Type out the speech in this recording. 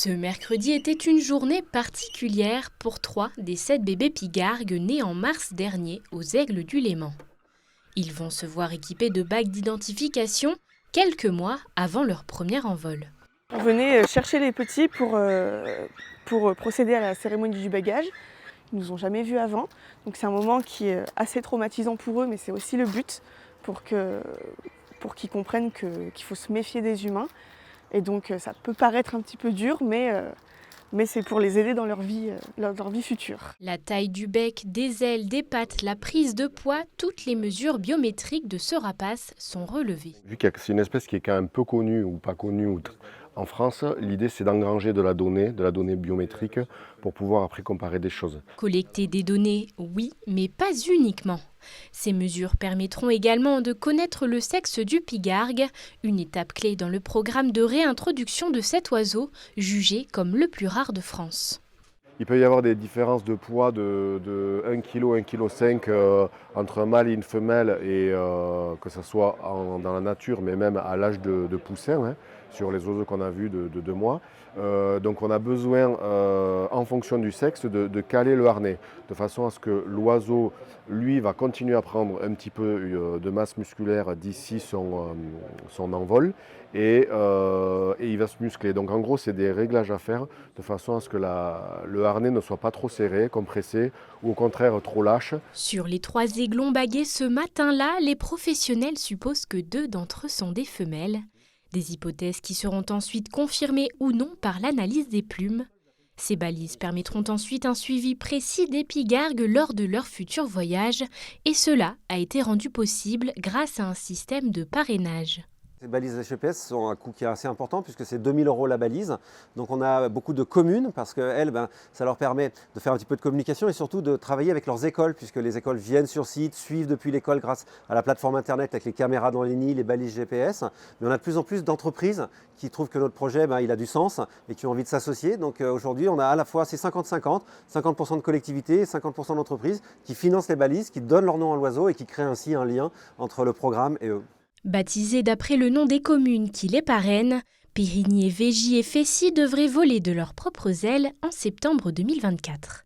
Ce mercredi était une journée particulière pour 3 des 7 bébés pigargues nés en mars dernier aux Aigles du Léman. Ils vont se voir équipés de bagues d'identification quelques mois avant leur premier envol. On venait chercher les petits pour procéder à la cérémonie du bagage. Ils ne nous ont jamais vus avant, donc c'est un moment qui est assez traumatisant pour eux, mais c'est aussi le but pour qu'ils comprennent qu'il faut se méfier des humains. Et donc ça peut paraître un petit peu dur, mais c'est pour les aider dans leur vie future. La taille du bec, des ailes, des pattes, la prise de poids, toutes les mesures biométriques de ce rapace sont relevées. Vu que c'est une espèce qui est quand même peu connue ou pas connue en France, l'idée c'est d'engranger de la donnée biométrique pour pouvoir après comparer des choses. Collecter des données, oui, mais pas uniquement. Ces mesures permettront également de connaître le sexe du pigargue, une étape clé dans le programme de réintroduction de cet oiseau, jugé comme le plus rare de France. Il peut y avoir des différences de poids de 1 kg, 1,5 kg entre un mâle et une femelle, et que ce soit dans la nature, mais même à l'âge de poussin, hein, sur les oiseaux qu'on a vus de 2 mois. Donc on a besoin, en fonction du sexe, de caler le harnais, de façon à ce que l'oiseau, lui, va continuer à prendre un petit peu de masse musculaire d'ici son envol, et il va se muscler. Donc en gros, c'est des réglages à faire, de façon à ce que le harnais ne soit pas trop serré, compressé, ou au contraire trop lâche. Sur les 3 aiglons bagués ce matin-là, les professionnels supposent que 2 d'entre eux sont des femelles. Des hypothèses qui seront ensuite confirmées ou non par l'analyse des plumes. Ces balises permettront ensuite un suivi précis des pigargues lors de leur futur voyage, et cela a été rendu possible grâce à un système de parrainage. Ces balises GPS ont un coût qui est assez important puisque c'est 2 000 € la balise. Donc on a beaucoup de communes parce que ça leur permet de faire un petit peu de communication et surtout de travailler avec leurs écoles, puisque les écoles viennent sur site, suivent depuis l'école grâce à la plateforme internet avec les caméras dans les nids, les balises GPS. Mais on a de plus en plus d'entreprises qui trouvent que notre projet il a du sens et qui ont envie de s'associer. Donc aujourd'hui on a à la fois ces 50-50, 50% de collectivités et 50% d'entreprises qui financent les balises, qui donnent leur nom à l'oiseau et qui créent ainsi un lien entre le programme et eux. Baptisés d'après le nom des communes qui les parrainent, Périgny, Veigy et Fessy devraient voler de leurs propres ailes en septembre 2024.